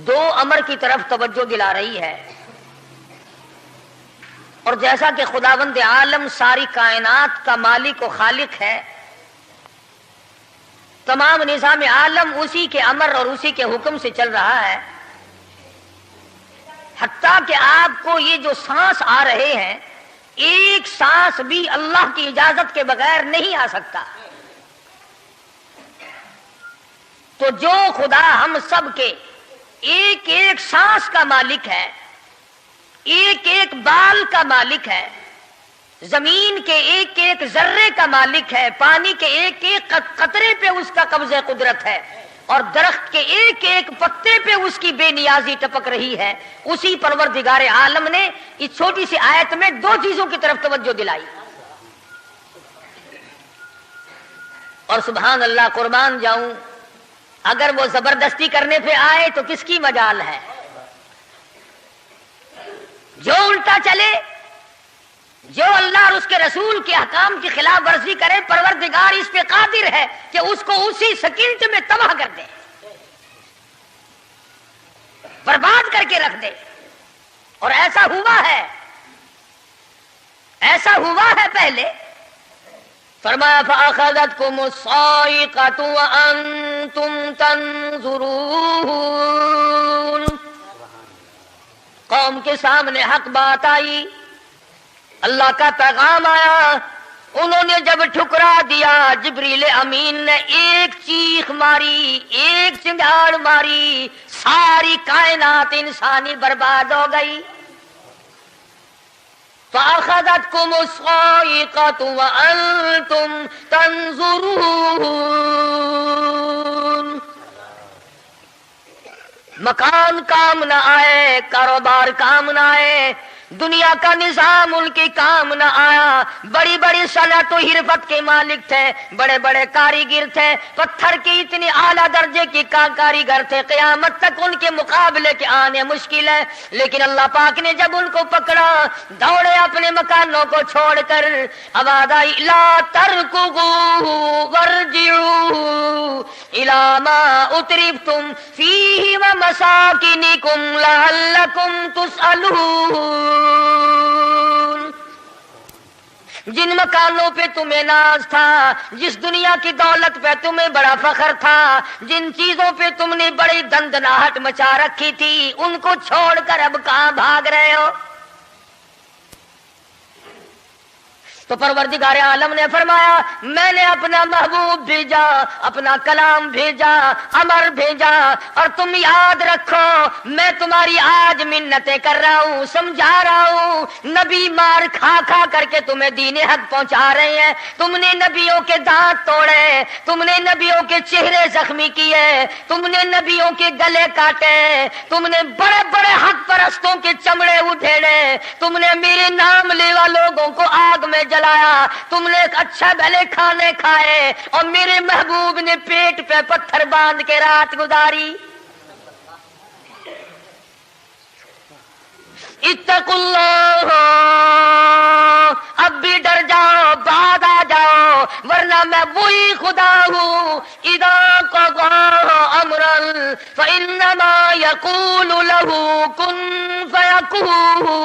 دو امر کی طرف توجہ دلا رہی ہے. اور جیسا کہ خداوند عالم ساری کائنات کا مالک و خالق ہے، تمام نظام عالم اسی کے امر اور اسی کے حکم سے چل رہا ہے. حتیٰ کہ آپ کو یہ جو سانس آ رہے ہیں، ایک سانس بھی اللہ کی اجازت کے بغیر نہیں آ سکتا. تو جو خدا ہم سب کے ایک ایک سانس کا مالک ہے، ایک ایک بال کا مالک ہے، زمین کے ایک ایک ذرے کا مالک ہے، پانی کے ایک ایک قطرے پہ اس کا قبضہ قدرت ہے، اور درخت کے ایک ایک پتے پہ اس کی بے نیازی ٹپک رہی ہے، اسی پروردگار عالم نے اس چھوٹی سی آیت میں دو چیزوں کی طرف توجہ دلائی. اور سبحان اللہ، قربان جاؤں، اگر وہ زبردستی کرنے پہ آئے تو کس کی مجال ہے؟ جو الٹا چلے، جو اللہ اور اس کے رسول کے احکام کی خلاف ورزی کرے، پروردگار اس پہ قادر ہے کہ اس کو اسی سیکنڈ میں تباہ کر دے، برباد کر کے رکھ دے. اور ایسا ہوا ہے، ایسا ہوا ہے پہلے. فرمایا فَأَخَذَتْكُمُ الصَّاعِقَةُ وَأَنْتُمْ تَنْظُرُونَ. قوم کے سامنے حق بات آئی، اللہ کا پیغام آیا، انہوں نے جب ٹھکرا دیا، جبریل امین نے ایک چیخ ماری، ایک چنگاڑ ماری، ساری کائنات انسانی برباد ہو گئی. فَأَخَذَتْكُمُ الصَّاعِقَةُ وَأَنْتُمْ تَنْظُرُونَ. مکان کام نہ آئے، کاروبار کام نہ آئے، دنیا کا نظام ان کے کام نہ آیا. بڑی بڑی صنعت و حرفت کے مالک تھے، بڑے بڑے کاریگر تھے، پتھر کے اتنے اعلیٰ درجے کے کاریگر تھے، قیامت تک ان کے مقابلے کے آنے مشکل ہے. لیکن اللہ پاک نے جب ان کو پکڑا، دوڑے اپنے مکانوں کو چھوڑ کر. آواز آئی لا ترکضوا وارجعوا الی ما اترفتم فیہ ومساکنکم لعلکم تسألون. جن مکانوں پہ تمہیں ناز تھا، جس دنیا کی دولت پہ تمہیں بڑا فخر تھا، جن چیزوں پہ تم نے بڑی دندناہٹ مچا رکھی تھی، ان کو چھوڑ کر اب کہاں بھاگ رہے ہو؟ تو پروردگار عالم نے فرمایا میں نے اپنا محبوب بھیجا، اپنا کلام بھیجا، امر بھیجا، اور تم یاد رکھو میں تمہاری آج منتیں کر رہا ہوں، سمجھا رہا ہوں. نبی مار کھا کھا کر کے تمہیں دین حق پہنچا رہے ہیں، تم نے نبیوں کے دانت توڑے، تم نے نبیوں کے چہرے زخمی کیے، تم نے نبیوں کے گلے کاٹے، تم نے بڑے بڑے حق پرستوں کے چمڑے ادھیڑے، تم نے میرے نام لیوا لوگوں کو آگ میں جلایا، تم نے اچھا بھلے کھانے کھائے، اور میرے محبوب نے پیٹ پہ پتھر باندھ کے رات گزاری. اتقوا اللہ، اب بھی ڈر جاؤ، بعد آ جاؤ، ورنہ میں وہی خدا ہوں. اذا قضى امرا فانما يقول له كن فيكون.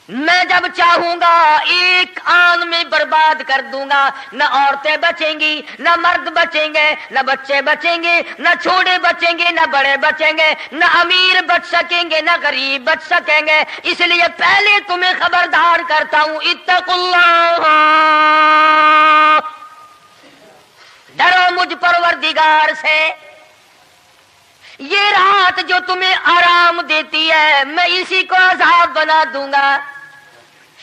میں جب چاہوں گا ایک آن میں برباد کر دوں گا، نہ عورتیں بچیں گی، نہ مرد بچیں گے، نہ بچے بچیں گے، نہ چھوٹے بچیں گے، نہ بڑے بچیں گے، نہ امیر بچ سکیں گے، نہ غریب بچ سکیں گے. اس لیے پہلے تمہیں خبردار کرتا ہوں اتقوا اللہ، ڈرو مجھ پروردگار سے. یہ رات جو تمہیں آرام دیتی ہے میں اسی کو عذاب بنا دوں گا.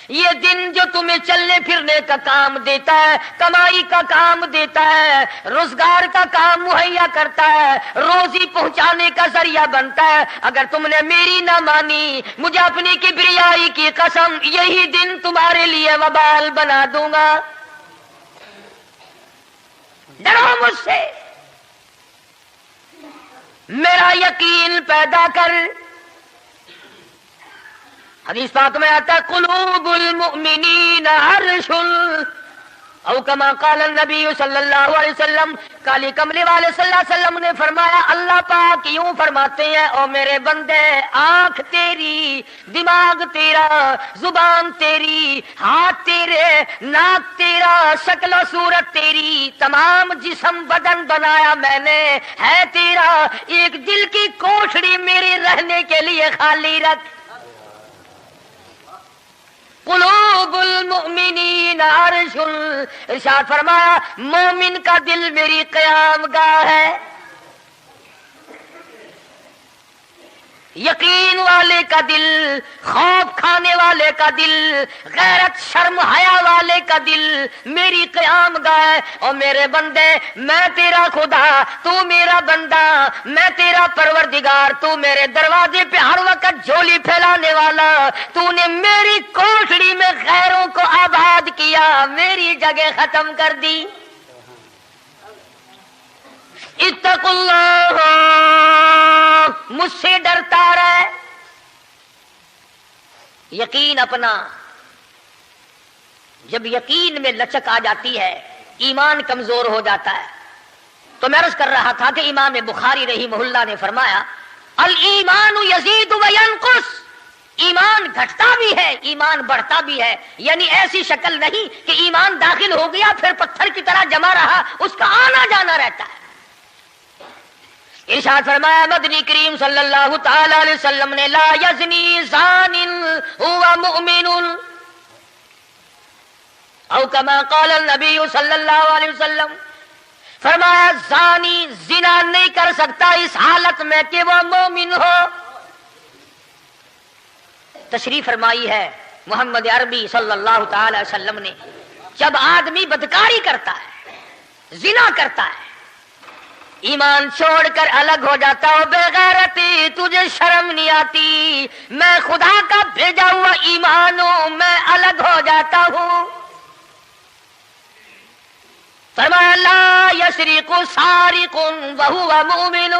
یہ دن جو تمہیں چلنے پھرنے کا کام دیتا ہے، کمائی کا کام دیتا ہے، روزگار کا کام مہیا کرتا ہے، روزی پہنچانے کا ذریعہ بنتا ہے، اگر تم نے میری نہ مانی، مجھے اپنی کبریائی کی قسم یہی دن تمہارے لیے وبال بنا دوں گا. ڈرو مجھ سے، میرا یقین پیدا کر. حدیث پاک میں آتا ہے قلوب المؤمنین عرش، او کما قال النبی صلی اللہ علیہ وسلم کالی کملی والے صلی اللہ علیہ وسلم نے فرمایا اللہ پاک یوں فرماتے ہیں او میرے بندے آنکھ تیری، دماغ تیرا، زبان تیری، ہاتھ تیرے، ناک تیرا، شکل و صورت تیری، تمام جسم بدن بنایا میں نے ہے تیرا، ایک دل کی کوٹھڑی میرے رہنے کے لیے خالی رکھ۔ قلوب المؤمنین عرش، ارشاد فرمایا مومن کا دل میری قیام گاہ ہے۔ یقین والے کا دل، خوف کھانے والے کا دل، غیرت شرم حیا والے کا دل میری قیام گاہ ہے۔ اور میرے بندے میں تیرا خدا، تو میرا بندہ، میں تیرا پروردگار، تو میرے دروازے پہ ہر وقت جھولی پھیلانے والا، تو نے میری کوٹھڑی میں غیروں کو آباد کیا، میری جگہ ختم کر دی۔ اتقوا اللہ، مجھ سے ڈرتا رہے۔ یقین اپنا، جب یقین میں لچک آ جاتی ہے ایمان کمزور ہو جاتا ہے۔ تو میں عرض کر رہا تھا کہ امام بخاری رحمہ اللہ نے فرمایا الایمان یزید و ینقص، ایمان گھٹتا بھی ہے ایمان بڑھتا بھی ہے، یعنی ایسی شکل نہیں کہ ایمان داخل ہو گیا پھر پتھر کی طرح جمع رہا، اس کا آنا جانا رہتا ہے۔ ارشاد فرمایا مدنی کریم صلی اللہ تعالی علیہ وسلم نے لا یزنی زان هو مؤمن، او کما قال النبی صلی اللہ علیہ وسلم، فرمایا زانی زنا نہیں کر سکتا اس حالت میں کہ وہ مومن ہو۔ تشریف فرمائی ہے محمد عربی صلی اللہ تعالی علیہ وسلم نے، جب آدمی بدکاری کرتا ہے، زنا کرتا ہے، ایمان چھوڑ کر الگ ہو جاتا ہو، بے غیرتی تجھے شرم نہیں آتی، میں خدا کا بھیجا ہوا ایمان ہوں، میں الگ ہو جاتا ہوں۔ فرمایا لا یسرق سارق وهو مؤمن،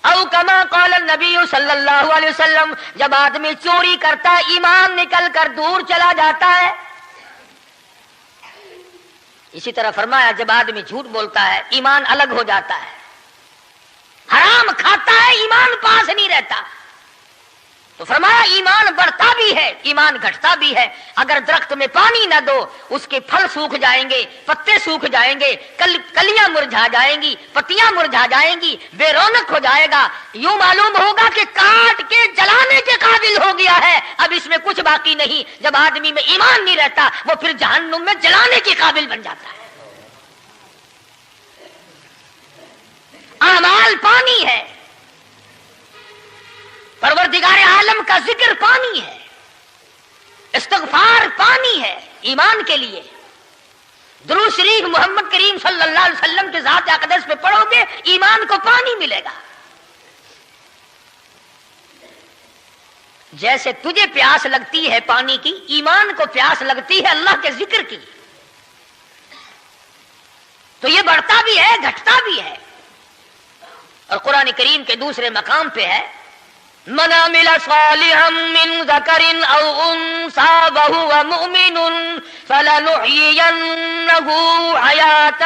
او کما قال النبی صلی اللہ علیہ وسلم، جب آدمی چوری کرتا ہے ایمان نکل کر دور چلا جاتا ہے۔ اسی طرح فرمایا جب آدمی جھوٹ بولتا ہے ایمان الگ ہو جاتا ہے، حرام کھاتا ہے ایمان پاس نہیں رہتا۔ تو فرمایا ایمان بڑھتا بھی ہے ایمان گھٹتا بھی ہے۔ اگر درخت میں پانی نہ دو اس کے پھل سوکھ جائیں گے، پتے سوکھ جائیں گے، کلیاں مرجھا جائیں گی، پتیاں مرجھا جائیں گی، بے رونق ہو جائے گا، یوں معلوم ہوگا کہ کاٹ کے جلانے کے قابل ہو گیا ہے، اب اس میں کچھ باقی نہیں۔ جب آدمی میں ایمان نہیں رہتا وہ پھر جہنم میں جلانے کے قابل بن جاتا ہے۔ اعمال پانی ہے، پروردگار عالم کا ذکر پانی ہے، استغفار پانی ہے ایمان کے لیے۔ درود شریف محمد کریم صلی اللہ علیہ وسلم کے ذات اقدس پہ پڑھو گے ایمان کو پانی ملے گا۔ جیسے تجھے پیاس لگتی ہے پانی کی، ایمان کو پیاس لگتی ہے اللہ کے ذکر کی۔ تو یہ بڑھتا بھی ہے گھٹتا بھی ہے۔ اور قرآن کریم کے دوسرے مقام پہ ہے من عمل صالحا من ذکر او انثى وهو مؤمن فلنحيينه حياة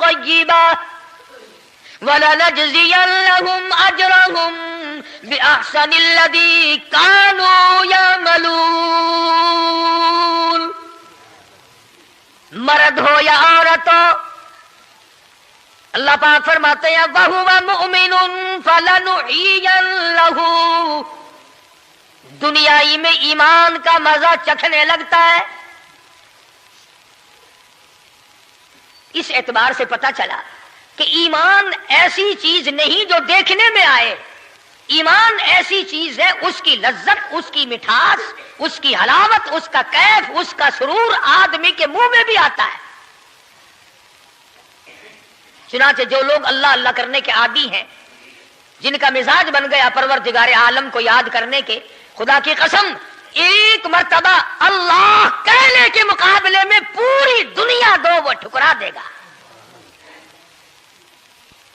طيبة ولنجزينهم اجرهم باحسن الذي كانوا يعملون۔ مرد ہو یا عورت ہو، اللہ پاک فرماتے ہیں وَهُوَ مُؤْمِنٌ فَلَنُحْيِيَنَّهُ، دنیائی میں ایمان کا مزہ چکھنے لگتا ہے۔ اس اعتبار سے پتہ چلا کہ ایمان ایسی چیز نہیں جو دیکھنے میں آئے، ایمان ایسی چیز ہے اس کی لذت، اس کی مٹھاس، اس کی حلاوت، اس کا کیف، اس کا سرور آدمی کے منہ میں بھی آتا ہے۔ چنانچہ جو لوگ اللہ اللہ کرنے کے عادی ہیں، جن کا مزاج بن گیا پروردگار عالم کو یاد کرنے کے، خدا کی قسم ایک مرتبہ اللہ کہنے کے مقابلے میں پوری دنیا دو وہ ٹھکرا دے گا۔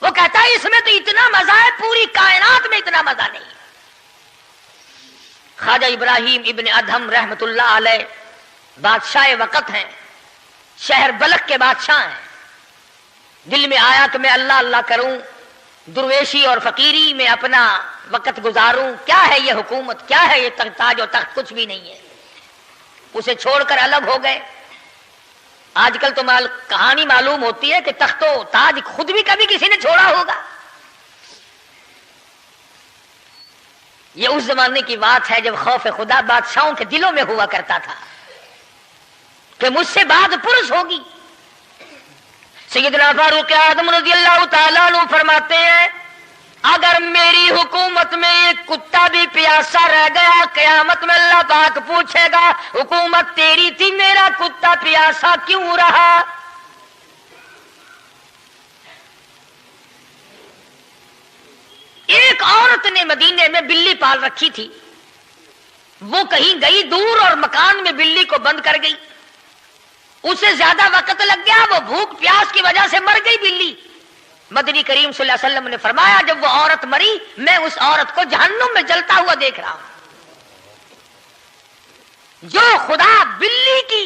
وہ کہتا ہے اس میں تو اتنا مزہ ہے، پوری کائنات میں اتنا مزہ نہیں۔ خواجہ ابراہیم ابن ادہم رحمت اللہ علیہ بادشاہ وقت ہیں، شہر بلخ کے بادشاہ ہیں۔ دل میں آیا کہ میں اللہ اللہ کروں، درویشی اور فقیری میں اپنا وقت گزاروں، کیا ہے یہ حکومت، کیا ہے یہ تاج و تخت، کچھ بھی نہیں ہے۔ اسے چھوڑ کر الگ ہو گئے۔ آج کل تو کہانی معلوم ہوتی ہے کہ تخت و تاج خود بھی کبھی کسی نے چھوڑا ہوگا۔ یہ اس زمانے کی بات ہے جب خوف خدا بادشاہوں کے دلوں میں ہوا کرتا تھا کہ مجھ سے بعد پرس ہوگی۔ سیدنا فاروق اعظم رضی اللہ تعالیٰ عنہ فرماتے ہیں اگر میری حکومت میں ایک کتا بھی پیاسا رہ گیا، قیامت میں اللہ پاک پوچھے گا حکومت تیری تھی، میرا کتا پیاسا کیوں رہا؟ ایک عورت نے مدینے میں بلی پال رکھی تھی، وہ کہیں گئی دور اور مکان میں بلی کو بند کر گئی، اسے زیادہ وقت لگ گیا، وہ بھوک پیاس کی وجہ سے مر گئی بلی۔ مدنی کریم صلی اللہ علیہ وسلم نے فرمایا جب وہ عورت مری میں اس عورت کو جہنم میں جلتا ہوا دیکھ رہا ہوں۔ جو خدا بلی کی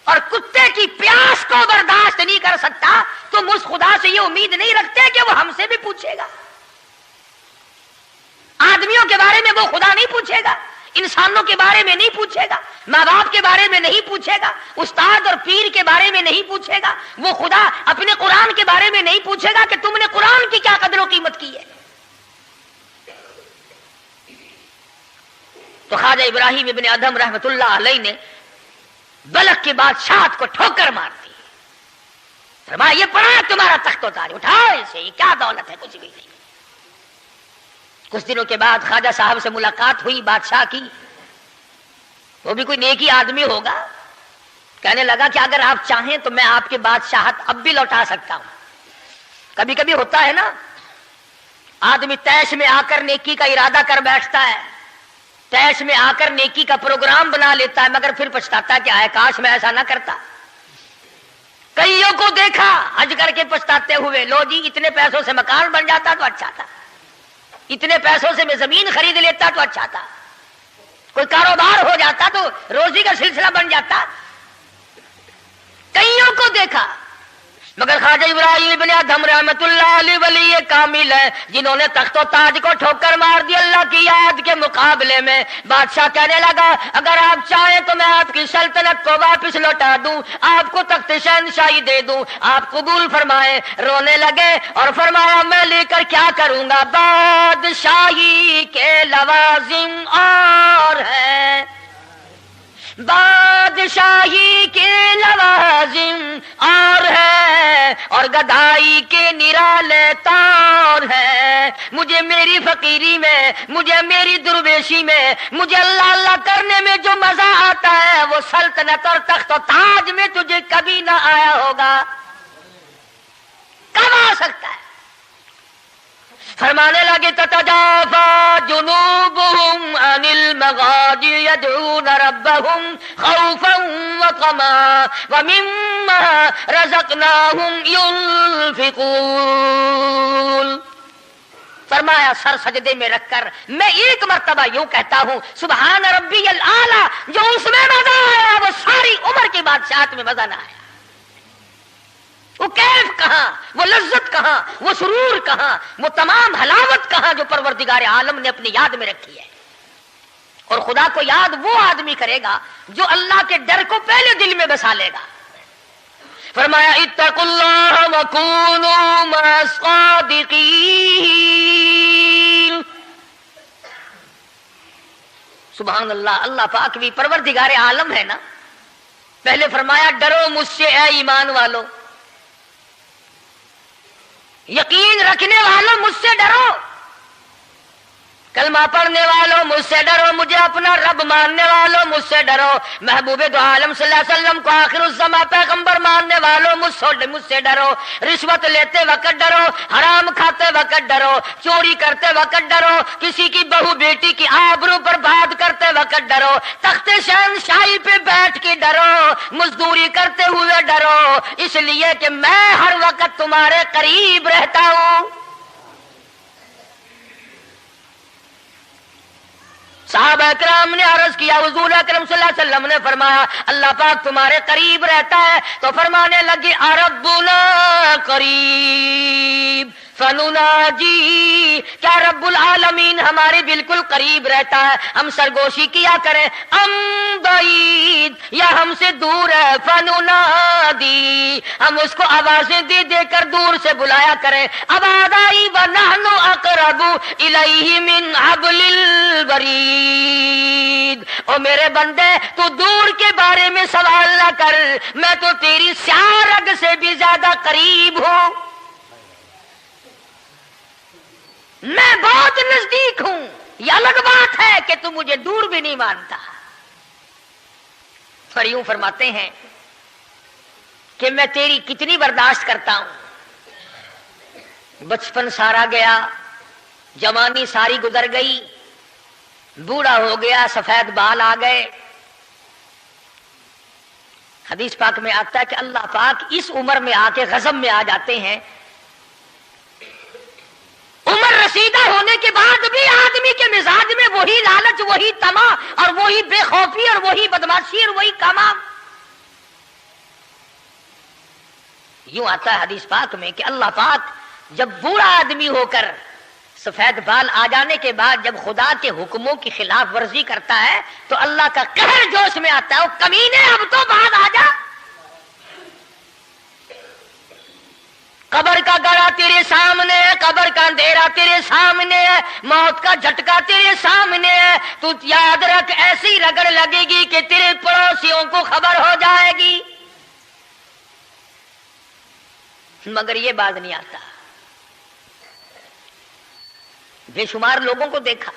اور کتے کی پیاس کو برداشت نہیں کر سکتا تم اس خدا سے یہ امید نہیں رکھتے کہ وہ ہم سے بھی پوچھے گا۔ آدمیوں کے بارے میں وہ خدا نہیں پوچھے گا، انسانوں کے بارے میں نہیں پوچھے گا، ماں باپ کے بارے میں نہیں پوچھے گا، استاد اور پیر کے بارے میں نہیں پوچھے گا، وہ خدا اپنے قرآن کے بارے میں نہیں پوچھے گا کہ تم نے قرآن کی کیا قدر و قیمت کی ہے۔ تو خواجہ ابراہیم ابن ادھم رحمت اللہ علیہ نے بلخ کی بادشاہت کو ٹھوکر مار دی، فرمایا یہ پڑا تمہارا تخت و تاج، اٹھاؤ اسے، یہ کیا دولت ہے، کچھ بھی نہیں۔ کچھ دنوں کے بعد خواجہ صاحب سے ملاقات ہوئی بادشاہ کی، وہ بھی کوئی نیکی آدمی ہوگا، کہنے لگا کہ اگر آپ چاہیں تو میں آپ کی بادشاہت اب بھی لوٹا سکتا ہوں۔ کبھی کبھی ہوتا ہے نا آدمی تیش میں آ کر نیکی کا ارادہ کر بیٹھتا ہے، تیش میں آ کر نیکی کا پروگرام بنا لیتا ہے، مگر پھر پچھتاتا ہے کہ آئے کاش میں ایسا نہ کرتا۔ کئیوں کو دیکھا حج کر کے پچھتاتے ہوئے، لو جی اتنے پیسوں سے مکان بن جاتا تو اچھا تھا، اتنے پیسوں سے میں زمین خرید لیتا تو اچھا تھا، کوئی کاروبار ہو جاتا تو روزی کا سلسلہ بن جاتا۔ کئیوں کو دیکھا مگر خواجہ ابراہیم ابن ادھم رحمت اللہ علیہ ولی کامل ہے جنہوں نے تخت و تاج کو ٹھوکر مار دی اللہ کی یاد کے مقابلے میں۔ بادشاہ کہنے لگا اگر آپ چاہیں تو میں آپ کی سلطنت کو واپس لوٹا دوں، آپ کو تخت شہنشاہی دے دوں، آپ قبول فرمائیں۔ رونے لگے اور فرمایا میں لے کر کیا کروں گا، بادشاہی کے لوازم اور ہیں، بادشاہی کے لوازم اور ہے اور گدائی کے نرالے طور ہے۔ مجھے میری فقیری میں، مجھے میری درویشی میں، مجھے اللہ اللہ کرنے میں جو مزہ آتا ہے وہ سلطنت اور تخت و تاج میں تجھے کبھی نہ آیا ہوگا، کب آ سکتا ہے؟ فرمانے لگے تتجافا جنوبهم عن المضاجع يدعون ربهم خوفا وطمعا ومما رزقناهم ينفقون۔ فرمایا سر سجدے میں رکھ کر میں ایک مرتبہ یوں کہتا ہوں سبحان ربی الاعلی، جو اس میں مزہ آیا وہ ساری عمر کی بادشاہت میں مزہ نہ آیا۔ وہ کیف کہاں، وہ لذت کہاں، وہ سرور کہاں، وہ تمام حلاوت کہاں جو پروردگار عالم نے اپنی یاد میں رکھی ہے۔ اور خدا کو یاد وہ آدمی کرے گا جو اللہ کے ڈر کو پہلے دل میں بسا لے گا۔ فرمایا اتقوا اللہ وکونوا مع الصادقین۔ سبحان اللہ، اللہ پاک بھی پروردگار عالم ہے نا۔ پہلے فرمایا ڈرو مجھ سے اے ایمان والو، یقین رکھنے والوں مجھ سے ڈرو، کلمہ پڑھنے والوں مجھ سے ڈرو، مجھے اپنا رب ماننے والوں مجھ سے ڈرو، محبوب دو عالم صلی اللہ علیہ وسلم کو آخر الزماں پیغمبر ماننے والوں مجھ سے ڈرو، رشوت لیتے وقت ڈرو، حرام کھاتے وقت ڈرو، چوری کرتے وقت ڈرو، کسی کی بہو بیٹی کی آبرو پر بات کرتے وقت ڈرو، تخت شہنشاہی پہ بیٹھ کے ڈرو، مزدوری کرتے ہوئے ڈرو، اس لیے کہ میں ہر وقت تمہارے قریب رہتا ہوں۔ صحابہ کرام نے عرض کیا حضور اکرم صلی اللہ علیہ وسلم نے فرمایا اللہ پاک تمہارے قریب رہتا ہے، تو فرمانے لگی ربنا قریب فنناجی، کیا رب العالمین ہمارے بالکل قریب رہتا ہے، ہم سرگوشی کیا کریں، ام بعید، یا ہم سے دور ہے، فننادی، ہم اس کو آوازیں دے دے کر دور سے بلایا کریں، ابادائی ونحن اقرب الیہ من حبل الورید، او میرے بندے تو دور کے بارے میں سوال نہ کر، میں تو تیری سیاہ رگ سے بھی زیادہ قریب ہوں، میں بہت نزدیک ہوں، یہ الگ بات ہے کہ تم مجھے دور بھی نہیں مانتا۔ اور یوں فرماتے ہیں کہ میں تیری کتنی برداشت کرتا ہوں، بچپن سارا گیا، جوانی ساری گزر گئی، بوڑھا ہو گیا، سفید بال آ گئے۔ حدیث پاک میں آتا ہے کہ اللہ پاک اس عمر میں آ کے غضب میں آ جاتے ہیں، عمر رسیدہ ہونے کے بعد بھی آدمی کے مزاج میں وہی لالچ، وہی طمع اور وہی بے خوفی اور وہی بدماشی اور وہی کمام۔ یوں آتا ہے حدیث پاک میں کہ اللہ پاک جب بوڑھا آدمی ہو کر سفید بال آ جانے کے بعد جب خدا کے حکموں کی خلاف ورزی کرتا ہے تو اللہ کا قہر جوش میں آتا ہے، وہ کمینے اب تو بعد آ جا، قبر کا گڑا تیرے سامنے ہے، قبر کا اندھیرا تیرے سامنے ہے، موت کا جھٹکا تیرے سامنے ہے، تو یاد رکھ ایسی رگڑ لگے گی کہ تیرے پڑوسیوں کو خبر ہو جائے گی۔ مگر یہ بات نہیں آتا، بے شمار لوگوں کو دیکھا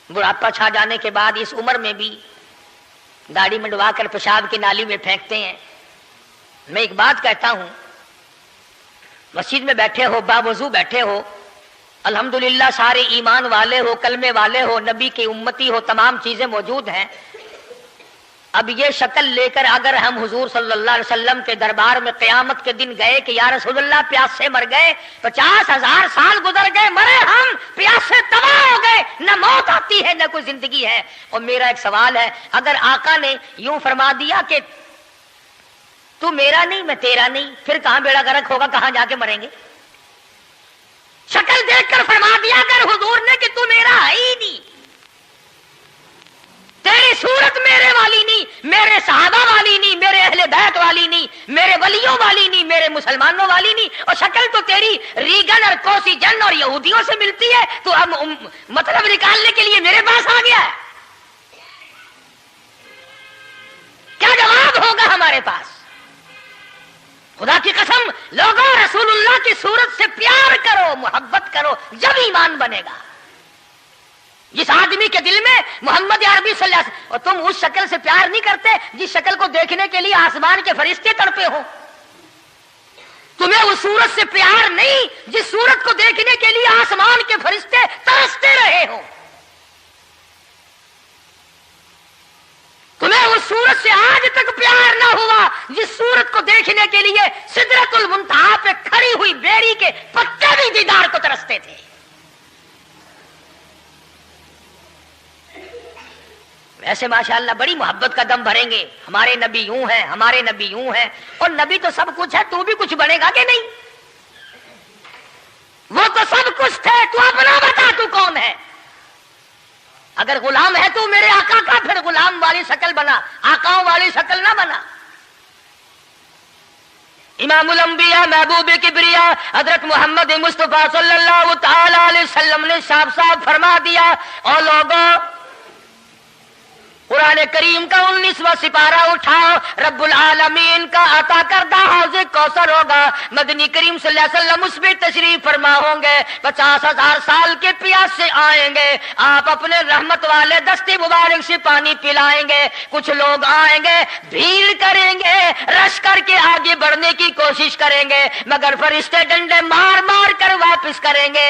بڑھاپا چھا جانے کے بعد اس عمر میں بھی داڑھی منڈوا کر پیشاب کی نالی میں پھینکتے ہیں۔ میں ایک بات کہتا ہوں، مسجد میں بیٹھے ہو، باوضو بیٹھے ہو، الحمدللہ سارے ایمان والے ہو، کلمے والے ہو، نبی کی امتی ہو، تمام چیزیں موجود ہیں، اب یہ شکل لے کر اگر ہم حضور صلی اللہ علیہ وسلم کے دربار میں قیامت کے دن گئے کہ یا رسول اللہ پیاس سے مر گئے، 50,000 سال گزر گئے، مرے ہم، پیاس سے تباہ ہو گئے، نہ موت آتی ہے نہ کوئی زندگی ہے، اور میرا ایک سوال ہے، اگر آقا نے یوں فرما دیا کہ تو میرا نہیں میں تیرا نہیں، پھر کہاں بیڑا غرق ہوگا، کہاں جا کے مریں گے؟ شکل دیکھ کر فرما دیا اگر حضور نے کہ تو میرا ہے ہی نہیں، تیری صورت میرے والی نہیں، میرے صحابہ والی نہیں، میرے اہل بیت والی نہیں، میرے ولیوں والی نہیں، میرے مسلمانوں والی نہیں، اور شکل تو تیری ریگن اور کوسی جن اور یہودیوں سے ملتی ہے، تو اب مطلب نکالنے کے لیے میرے پاس آ گیا ہے، کیا جواب ہوگا ہمارے پاس؟ خدا کی قسم لوگوں رسول اللہ کی صورت سے پیار کرو، محبت کرو، جب ایمان بنے گا۔ جس آدمی کے دل میں محمد عربی صلی اللہ علیہ وسلم، اور تم اس شکل سے پیار نہیں کرتے جس شکل کو دیکھنے کے لیے آسمان کے فرشتے تڑپے ہو، تمہیں اس صورت سے پیار نہیں جس صورت کو دیکھنے کے لیے آسمان کے فرشتے ترستے رہے ہو، تمہیں اس صورت سے آج تک پیار نہ ہوا جس صورت کو دیکھنے کے لیے سدرۃ المنتہا پہ کھڑی ہوئی بیری کے پتے بھی دیدار کو ترستے تھے۔ ایسے ماشاءاللہ بڑی محبت کا دم بھریں گے، ہمارے نبی یوں ہیں، ہمارے نبی یوں ہیں، اور نبی تو سب کچھ ہے، تو بھی کچھ بنے گا کہ نہیں؟ وہ تو سب کچھ تھے، تو اپنا بتا تو کون ہے؟ اگر غلام ہے تو میرے آقا کا، پھر غلام والی شکل بنا، آقاؤں والی شکل نہ بنا۔ امام الانبیاء محبوب کبریا حضرت محمد مصطفیٰ صلی اللہ تعالی علیہ وسلم نے صاف صاف فرما دیا، اور لوگوں قرآن کریم کا 19واں سپارہ اٹھاؤ، رب العالمین کا عطا کردہ حوض کوثر ہوگا، مدنی کریم صلی اللہ علیہ وسلم اس میں تشریف فرما ہوں گے، 50,000 سال کے پیاس سے آئیں گے، آپ اپنے رحمت والے دستے مبارک سے پانی پلائیں گے، کچھ لوگ آئیں گے، بھیڑ کریں گے، رش کر کے آگے بڑھنے کی کوشش کریں گے، مگر فرشتے ڈنڈے مار مار کر واپس کریں گے۔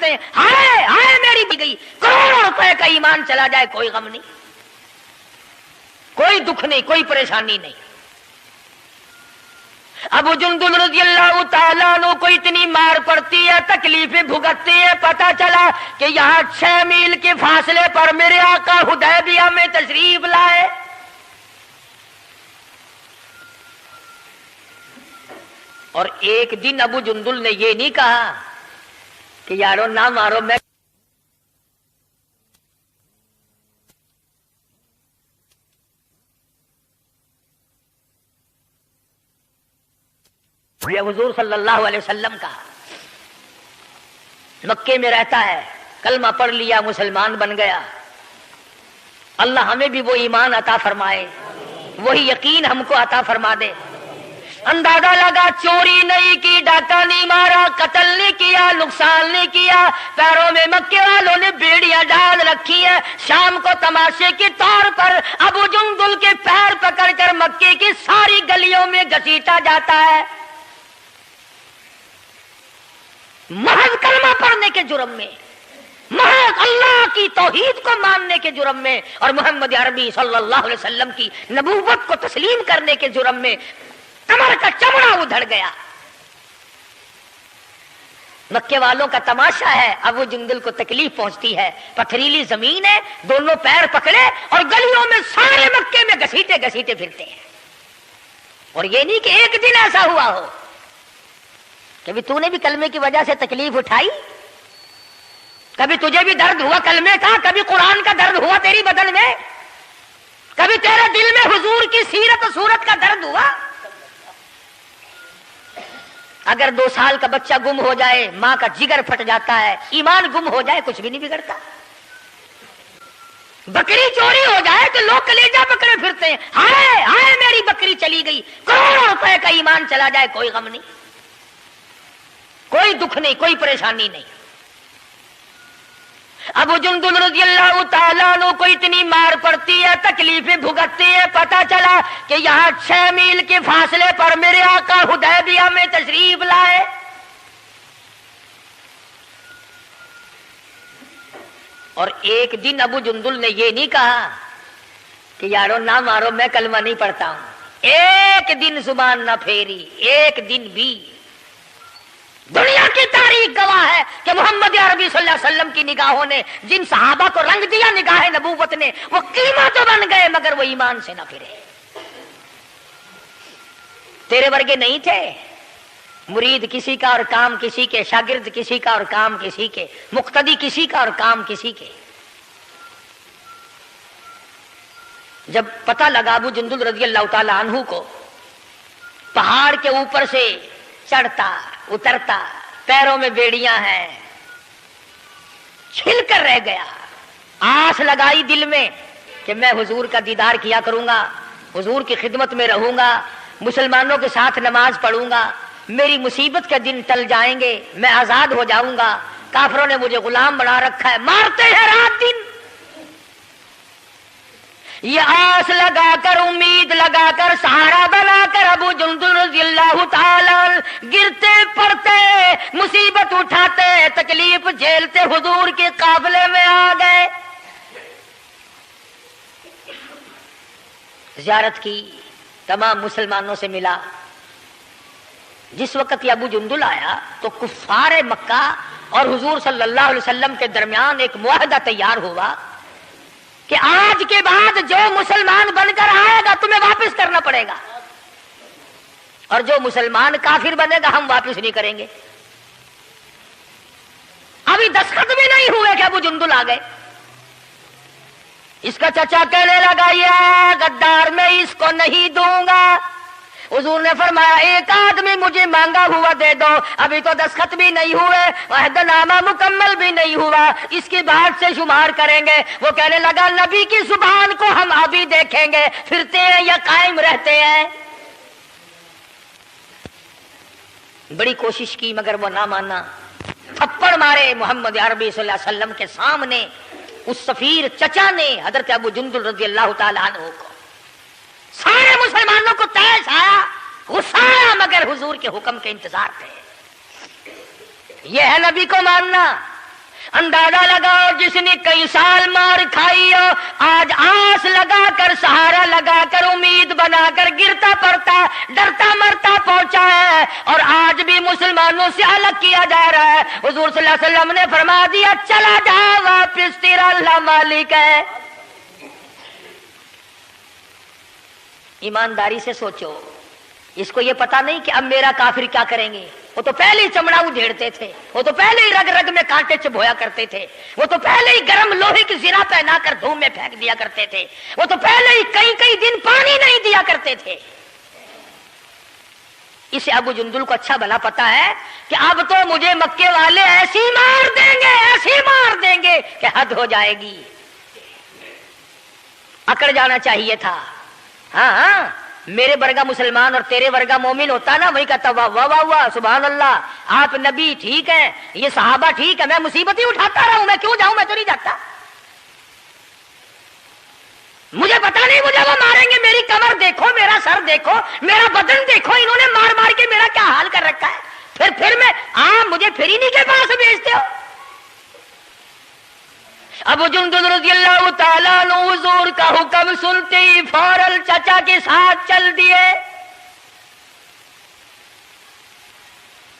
پھرتے ہیں، ہائے ہائے میری بھی گئی، کروڑوں روپے کا ایمان چلا جائے کوئی غم نہیں، کوئی دکھ نہیں، کوئی پریشانی نہیں۔ ابو جندل رضی اللہ تعالیٰ عنہ کو اتنی مار پڑتی ہے، تکلیفیں بھگتتی ہے، پتا چلا کہ یہاں 6 میل کے فاصلے پر میرے آقا حدیبیہ میں تشریف لائے۔ اور ایک دن ابو جندل نے یہ نہیں کہا کہ یارو نہ مارو، میں یہ حضور صلی اللہ علیہ وسلم کا مکے میں رہتا ہے، کلمہ پڑھ لیا، مسلمان بن گیا، اللہ ہمیں بھی وہ ایمان عطا فرمائے، وہی یقین ہم کو عطا فرما دے۔ اندازہ لگا چوری نہیں کی، ڈاکہ نہیں مارا، قتل نہیں کیا، نقصان نہیں کیا، پیروں میں مکے والوں نے بیڑیاں ڈال رکھی ہیں، شام کو تماشے کے طور پر ابو جندل کے پیر پکڑ کر مکے کی ساری گلیوں میں گھسیٹا جاتا ہے، محض کلمہ پڑھنے کے جرم میں، محض اللہ کی توحید کو ماننے کے جرم میں اور محمد عربی صلی اللہ علیہ وسلم کی نبوت کو تسلیم کرنے کے جرم میں کمر کا چمڑا ادھڑ گیا۔ مکے والوں کا تماشا ہے، ابو جندل کو تکلیف پہنچتی ہے، پتھریلی زمین ہے، دونوں پیر پکڑے اور گلیوں میں سارے مکے میں گھسیٹے گھسیٹے پھرتے ہیں۔ اور یہ نہیں کہ ایک دن ایسا ہوا ہو، کبھی تو نے بھی کلمے کی وجہ سے تکلیف اٹھائی، کبھی تجھے بھی درد ہوا کلمے کا، کبھی قرآن کا درد ہوا تیری بدن میں، کبھی تیرے دل میں حضور کی سیرت و صورت کا درد ہوا۔ اگر 2 سال کا بچہ گم ہو جائے ماں کا جگر پھٹ جاتا ہے، ایمان گم ہو جائے کچھ بھی نہیں بگڑتا، بکری چوری ہو جائے تو لوگ کلیجہ پکڑے پھرتے ہیں، ہائے ہائے میری بکری چلی گئی، کروڑوں روپے کا ایمان چلا جائے کوئی غم نہیں، کوئی دکھ نہیں، کوئی پریشانی نہیں۔ ابو جندل رضی اللہ تعالیٰ عنہ کو اتنی مار پڑتی ہے، تکلیفیں بھگتتی ہے، پتا چلا کہ یہاں 6 میل کے فاصلے پر میرے آقا حدیبیہ میں تشریف لائے۔ اور ایک دن ابو جندل نے یہ نہیں کہا کہ یارو نہ مارو، میں کلمہ نہیں پڑھتا ہوں، ایک دن زبان نہ پھیری، ایک دن بھی۔ دنیا کی تاریخ گواہ ہے کہ محمد عربی صلی اللہ علیہ وسلم کی نگاہوں نے جن صحابہ کو رنگ دیا نگاہ نبوت نے، وہ قیمہ تو بن گئے مگر وہ ایمان سے نہ پھرے۔ تیرے ورگے نہیں تھے، مرید کسی کا اور کام کسی کے، شاگرد کسی کا اور کام کسی کے، مقتدی کسی کا اور کام کسی کے۔ جب پتہ لگا ابو جندل رضی اللہ تعالی عنہ کو، پہاڑ کے اوپر سے چڑھتا اترتا، پیروں میں بیڑیاں ہیں، چھل کر رہ گیا، آس لگائی دل میں کہ میں حضور کا دیدار کیا کروں گا، حضور کی خدمت میں رہوں گا، مسلمانوں کے ساتھ نماز پڑھوں گا، میری مصیبت کے دن ٹل جائیں گے، میں آزاد ہو جاؤں گا، کافروں نے مجھے غلام بنا رکھا ہے، مارتے ہیں رات دن۔ یہ آس لگا کر، امید لگا کر، سہارا بنا کر ابو جندل رضی اللہ تعالی گرتے پڑتے، مصیبت اٹھاتے، تکلیف جھیلتے حضور کے قافلے میں آ گئے۔ زیارت کی، تمام مسلمانوں سے ملا۔ جس وقت یہ ابو جندل آیا تو کفار مکہ اور حضور صلی اللہ علیہ وسلم کے درمیان ایک معاہدہ تیار ہوا کہ آج کے بعد جو مسلمان بن کر آئے گا تمہیں واپس کرنا پڑے گا، اور جو مسلمان کافر بنے گا ہم واپس نہیں کریں گے۔ ابھی دستخط بھی نہیں ہوئے کہ ابو جندل آ گئے۔ اس کا چچا کہنے لگا یہ غدار میں اس کو نہیں دوں گا۔ حضور نے فرمایا ایک آدمی مجھے مانگا ہوا دے دو، ابھی تو دستخط بھی نہیں ہوئے، عہد نامہ مکمل بھی نہیں ہوا، اس کی بعد سے شمار کریں گے۔ وہ کہنے لگا نبی کی زبان کو ہم ابھی دیکھیں گے، پھرتے ہیں یا قائم رہتے ہیں۔ بڑی کوشش کی مگر وہ نہ مانا، تھپڑ مارے محمد عربی صلی اللہ علیہ وسلم کے سامنے۔ اس سفیر چچا نے حضرت ابو جندل رضی اللہ تعالیٰ عنہ کو، سارے مسلمانوں کو تیش آیا، غصہ آیا، مگر حضور کے حکم کے انتظار تھے۔ یہ ہے نبی کو ماننا، اندازہ لگاؤ جس نے کئی سال مار کھائی ہو آج آس لگا کر سہارا لگا کر امید بنا کر گرتا پڑتا ڈرتا مرتا پہنچا ہے اور آج بھی مسلمانوں سے الگ کیا جا رہا ہے۔ حضور صلی اللہ علیہ وسلم نے فرما دیا چلا جا واپس تیرا اللہ مالک ہے۔ ایمانداری سے سوچو، اس کو یہ پتا نہیں کہ اب میرا کافر کیا کریں گے۔ وہ تو پہلے ہی چمڑا ادھیڑتے تھے، وہ تو پہلے ہی رگ رگ میں کانٹے چبھویا کرتے تھے، وہ تو پہلے ہی گرم لوہے کی زرہ پہنا کر دھوم میں پھینک دیا کرتے تھے، وہ تو پہلے ہی کئی کئی دن پانی نہیں دیا کرتے تھے۔ اسے ابو جندل کو اچھا بھلا پتا ہے کہ اب تو مجھے مکے والے ایسی مار دیں گے کہ حد ہو جائے گی۔ اکڑ جانا چاہیے تھا۔ ہاں میرے ورگا مسلمان اور تیرے ورگا مومن ہوتا نا، وہی کہتا واہ واہ واہ واہ سبحان اللہ، آپ نبی ٹھیک ہے، یہ صحابہ ٹھیک ہے، میں مصیبتیں اٹھاتا رہا ہوں، میں کیوں جاؤں، میں تو نہیں جاتا۔ مجھے پتا نہیں مجھے وہ ماریں گے، میری کمر دیکھو، میرا سر دیکھو، میرا بدن دیکھو، انہوں نے مار مار کے میرا کیا حال کر رکھا ہے، پھر میں مجھے پھر انہی کے پاس بھیجتے ہو۔ ابو جندل رضی اللہ تعالیٰ عنہ حضور کا حکم سنتے ہی فوراً چچا کے ساتھ چل دیے،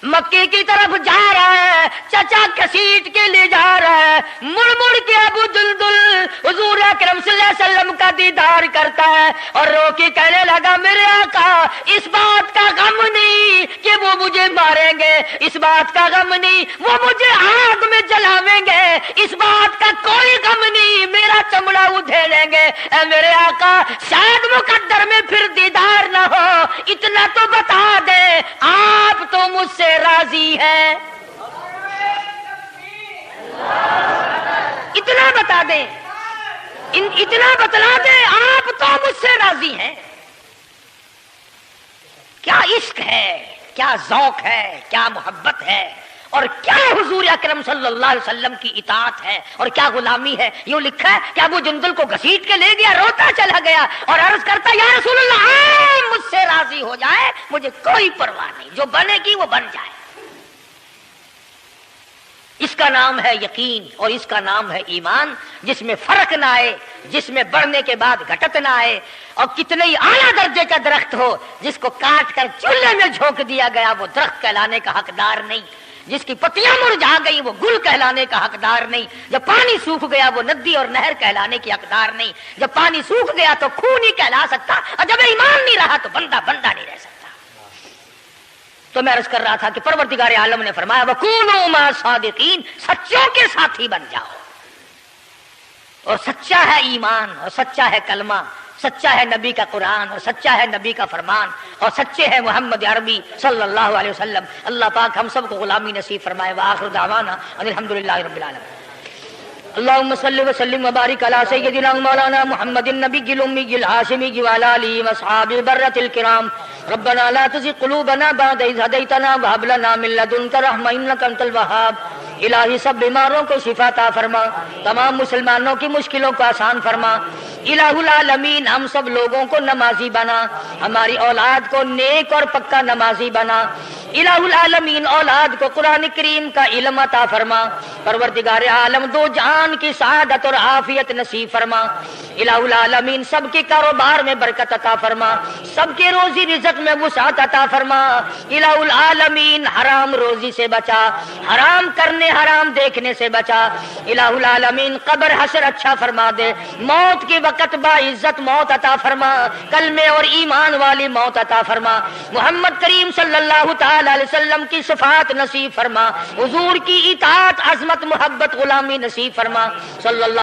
مکے کی طرف جا رہا ہے، چچا کسیٹ کے لے جا رہا ہے، مڑ مڑ کے ابو جندل حضور اکرم صلی اللہ علیہ وسلم کا دیدار کرتا ہے اور رو کے کہنے لگا میرے آقا اس بات کا غم نہیں کہ وہ مجھے ماریں گے، اس بات کا غم نہیں وہ مجھے آگ میں جلاویں گے، اس بات کا کوئی غم نہیں میرا چمڑا ادھیڑیں گے۔ اے میرے آقا شاید مقدر میں پھر دیدار نہ ہو، اتنا تو بتا دے آپ تو مجھ سے راضی ہے، اتنا بتا دیں، اتنا بتلا دیں آپ تو مجھ سے راضی ہیں۔ کیا عشق ہے، کیا ذوق ہے، کیا محبت ہے، اور کیا حضور اکرم صلی اللہ علیہ وسلم کی اطاعت ہے اور کیا غلامی ہے۔ یوں لکھا ہے کہ ابو جندل کو گھسیٹ کے لے گیا، روتا چلا گیا اور عرض کرتا یا رسول اللہ آپ مجھ سے راضی ہو جائے، مجھے کوئی پرواہ نہیں، جو بنے گی وہ بن جائے۔ اس کا نام ہے یقین اور اس کا نام ہے ایمان، جس میں فرق نہ آئے، جس میں بڑھنے کے بعد گھٹت نہ آئے، اور کتنے ہی اعلیٰ درجے کا درخت ہو جس کو کاٹ کر چولہے میں جھونک دیا گیا وہ درخت کہلانے کا حقدار نہیں، جس کی پتیاں مرجھا گئی وہ گل کہلانے کا حقدار نہیں، جب پانی سوکھ گیا وہ ندی اور نہر کہلانے کی حقدار نہیں، جب پانی سوکھ گیا تو خون نہیں کہلا سکتا، اور جب ایمان نہیں رہا تو بندہ نہیں رہ سکتا۔ تو میں عرض کر رہا تھا کہ پروردگار عالم نے فرمایا وَكُونُوا مَعَ الصَّادِقِينَ، سچوں کے ساتھی بن جاؤ، اور سچا ہے ایمان اور سچا ہے کلمہ، سچا ہے نبی کا قرآن اور سچا ہے نبی کا فرمان اور سچے ہیں محمد عربی صلی اللہ علیہ وسلم۔ اللہ پاک ہم سب کو غلامی نصیب فرمائے۔ وآخر دعوانا ان الحمدللہ رب العالمین۔ اللهم صل وسلم وبارك على سيدنا مولانا محمد النبي الأمي الهاشمي وعلى آله وأصحابه البرة الكرام۔ ربنا لا تزغ قلوبنا بعد إذ هديتنا وهب لنا من لدنك رحمة إنك أنت الوهاب۔ الہی سب بیماروں کو شفا عطا فرما، تمام مسلمانوں کی مشکلوں کو آسان فرما۔ الہ العالمین ہم سب لوگوں کو نمازی بنا، ہماری اولاد کو نیک اور پکا نمازی بنا۔ الہ العالمین اولاد کو قرآن کریم کا علم عطا فرما۔ پروردگار عالم دو جہان کی سعادت اور عافیت نصیب فرما۔ الہ العالمین سب کے کاروبار میں برکت عطا فرما، سب کے روزی رزق میں وسعت عطا فرما۔ الہ العالمین حرام روزی سے بچا، حرام کرنے حرام دیکھنے سے بچا۔ الہ العالمین قبر حشر اچھا فرما دے، موت کے وقت باعزت موت عطا فرما، کلمے اور ایمان والی موت عطا فرما۔ محمد کریم صلی اللہ تعالی علیہ وسلم کی شفاعت نصیب فرما، حضور کی اطاعت عظمت محبت غلامی نصیب فرما۔ صلی اللہ